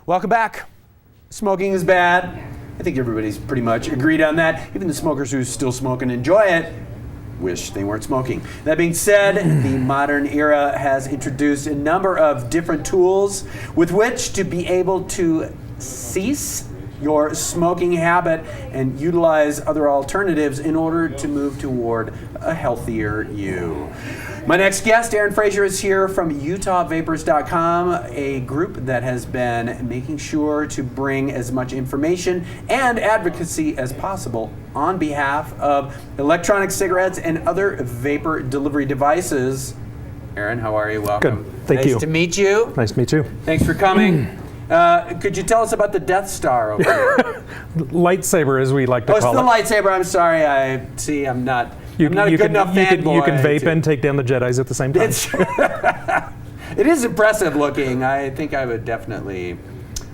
Welcome back. Smoking is bad. I think everybody's pretty much agreed on that. Even the smokers who still smoke and enjoy it wish they weren't smoking. That being said, the modern era has introduced a number of different tools with which to be able to cease your smoking habit and utilize other alternatives in order to move toward a healthier you. My next guest, Aaron Frazier, is here from UtahVapers.com, a group that has been making sure to bring as much information and advocacy as possible on behalf of electronic cigarettes and other vapor delivery devices. Aaron, how are you? Welcome. Good. Thank you. Nice to meet you. Nice to meet you. Thanks for coming. Could you tell us about the Death Star over here? Lightsaber, as we like to call it. Oh, it's the lightsaber. I'm sorry. I'm not a good enough fanboy. You can vape and take down the Jedis at the same time. It is impressive looking. I think I would definitely.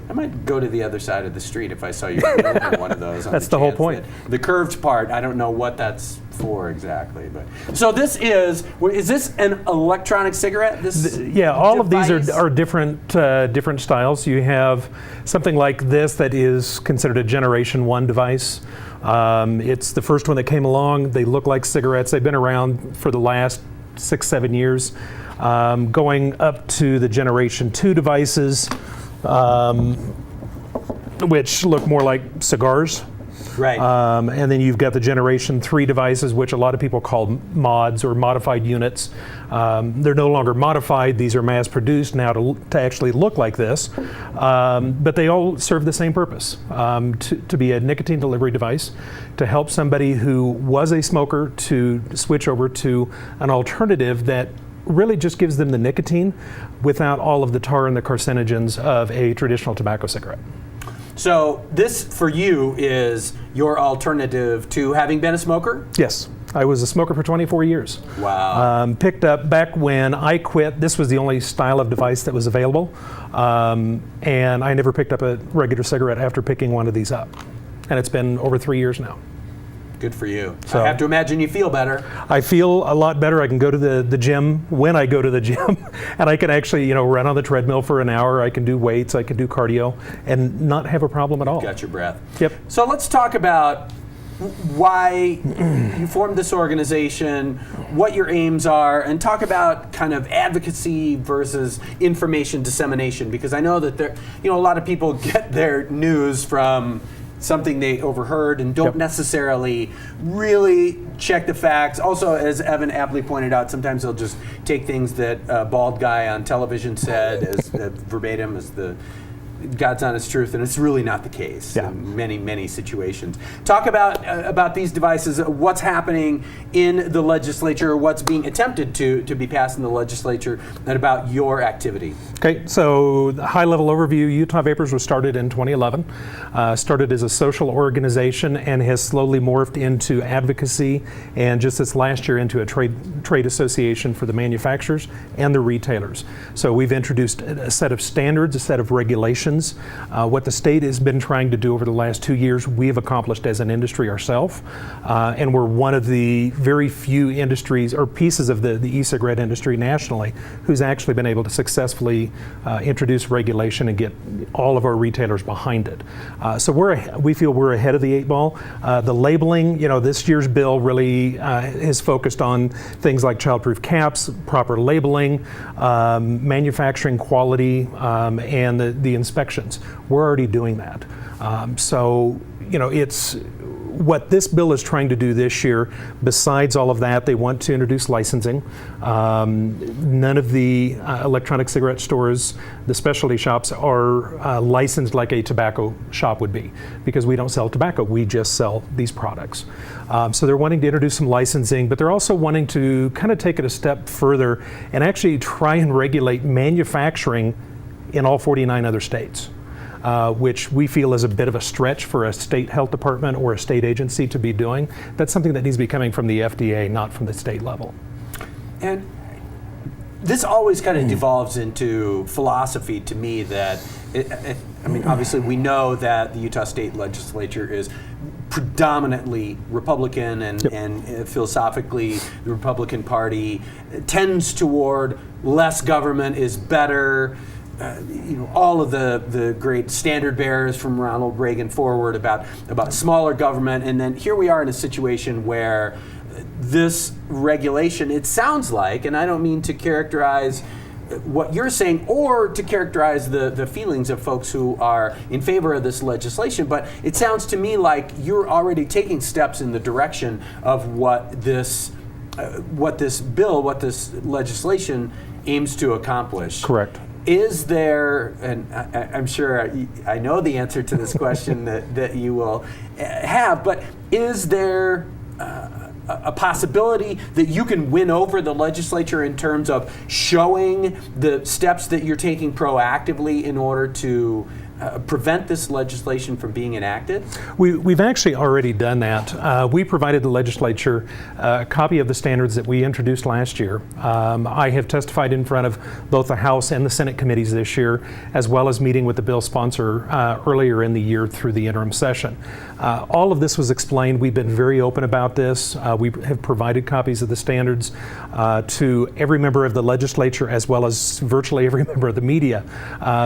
I might go to the other side of the street if I saw you moving one of those. That's the whole point. The curved part, I don't know what that's for exactly. But so this is this an electronic cigarette? All of these are different styles. You have something like this that is considered a Generation 1 device. It's the first one that came along. They look like cigarettes. They've been around for the last 6-7 years. Going up to the Generation 2 devices, which look more like cigars. Right. And then you've got the Generation 3 devices, which a lot of people call mods or modified units. They're no longer modified. These are mass produced now to actually look like this. But they all serve the same purpose, to be a nicotine delivery device, to help somebody who was a smoker to switch over to an alternative that really just gives them the nicotine without all of the tar and the carcinogens of a traditional tobacco cigarette. So this, for you, is your alternative to having been a smoker? Yes. I was a smoker for 24 years. Wow. Picked up back when I quit. This was the only style of device that was available. And I never picked up a regular cigarette after picking one of these up. And it's been over 3 years now. Good for you. So, I have to imagine you feel better. I feel a lot better. I can go to the gym when I go to the gym, and I can actually, run on the treadmill for an hour. I can do weights, I can do cardio, and not have a problem at all. Got your breath. Yep. So let's talk about why you formed this organization, what your aims are, and talk about kind of advocacy versus information dissemination, because I know that a lot of people get their news from something they overheard and don't necessarily really check the facts. Also, as Evan aptly pointed out, sometimes they'll just take things that a bald guy on television said as verbatim as the God's honest truth, and it's really not the case in many, many situations. Talk about these devices, what's happening in the legislature, what's being attempted to be passed in the legislature, and about your activity. Okay, so the high-level overview, Utah Vapers was started in 2011. Started as a social organization and has slowly morphed into advocacy, and just this last year into a trade association for the manufacturers and the retailers. So we've introduced a set of standards, a set of regulations. What the state has been trying to do over the last 2 years, we've accomplished as an industry ourselves, and we're one of the very few industries or pieces of the e-cigarette industry nationally who's actually been able to successfully introduce regulation and get all of our retailers behind it. So we feel we're ahead of the 8 ball. The labeling, this year's bill really is focused on things like childproof caps, proper labeling, manufacturing quality, and the inspections. We're already doing that. It's what this bill is trying to do this year. Besides all of that, they want to introduce licensing. None of the electronic cigarette stores, the specialty shops, are licensed like a tobacco shop would be, because we don't sell tobacco, we just sell these products. So they're wanting to introduce some licensing, but they're also wanting to kind of take it a step further and actually try and regulate manufacturing in all 49 other states. Which we feel is a bit of a stretch for a state health department or a state agency to be doing. That's something that needs to be coming from the FDA, not from the state level. And this always kind of devolves into philosophy to me that, obviously we know that the Utah State Legislature is predominantly Republican and philosophically the Republican Party tends toward less government is better. all of the great standard bearers from Ronald Reagan forward about smaller government, and then here we are in a situation where this regulation, it sounds like, and I don't mean to characterize what you're saying or to characterize the feelings of folks who are in favor of this legislation, but it sounds to me like you're already taking steps in the direction of what this legislation aims to accomplish. Correct. Is there, and I'm sure I know the answer to this question that you will have, but is there a possibility that you can win over the legislature in terms of showing the steps that you're taking proactively in order to prevent this legislation from being enacted? We've actually already done that. We provided the legislature a copy of the standards that we introduced last year. I have testified in front of both the House and the Senate committees this year, as well as meeting with the bill sponsor earlier in the year through the interim session. All of this was explained. We've been very open about this. We have provided copies of the standards to every member of the legislature, as well as virtually every member of the media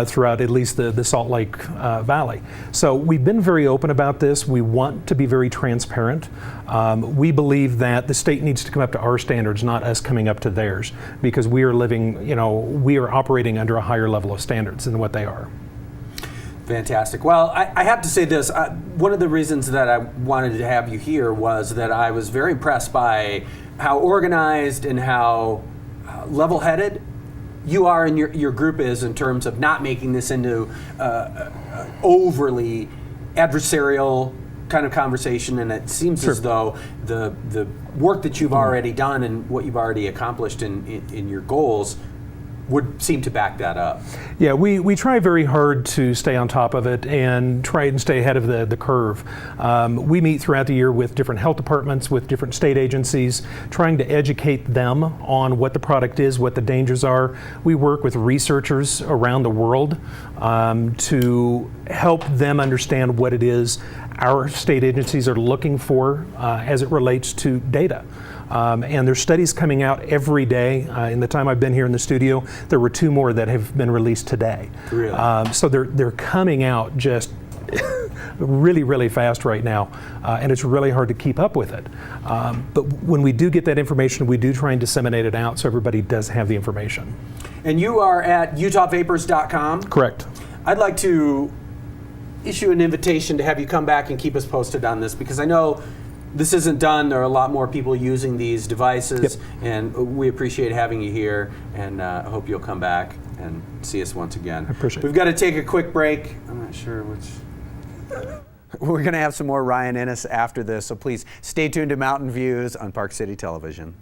throughout at least the Salt Lake Valley. So we've been very open about this. We want to be very transparent. We believe that the state needs to come up to our standards, not us coming up to theirs, because we are we are operating under a higher level of standards than what they are. Fantastic. Well, I have to say this. One of the reasons that I wanted to have you here was that I was very impressed by how organized and how level-headed you are and your group is in terms of not making this into overly adversarial kind of conversation. And it seems as though the work that you've already done and what you've already accomplished in your goals would seem to back that up. Yeah, we try very hard to stay on top of it and try and stay ahead of the curve. We meet throughout the year with different health departments, with different state agencies, trying to educate them on what the product is, what the dangers are. We work with researchers around the world to help them understand what it is our state agencies are looking for as it relates to data. And there's studies coming out every day. In the time I've been here in the studio, there were 2 more that have been released today. Really? So they're coming out just really, really fast right now, and it's really hard to keep up with it. But when we do get that information, we do try and disseminate it out so everybody does have the information. And you are at utahvapers.com? Correct. I'd like to issue an invitation to have you come back and keep us posted on this, because I know this isn't done. There are a lot more people using these devices, and we appreciate having you here, and I hope you'll come back and see us once again. I appreciate it. We've got to take a quick break. I'm not sure which. We're going to have some more Ryan Ennis after this, so please stay tuned to Mountain Views on Park City Television.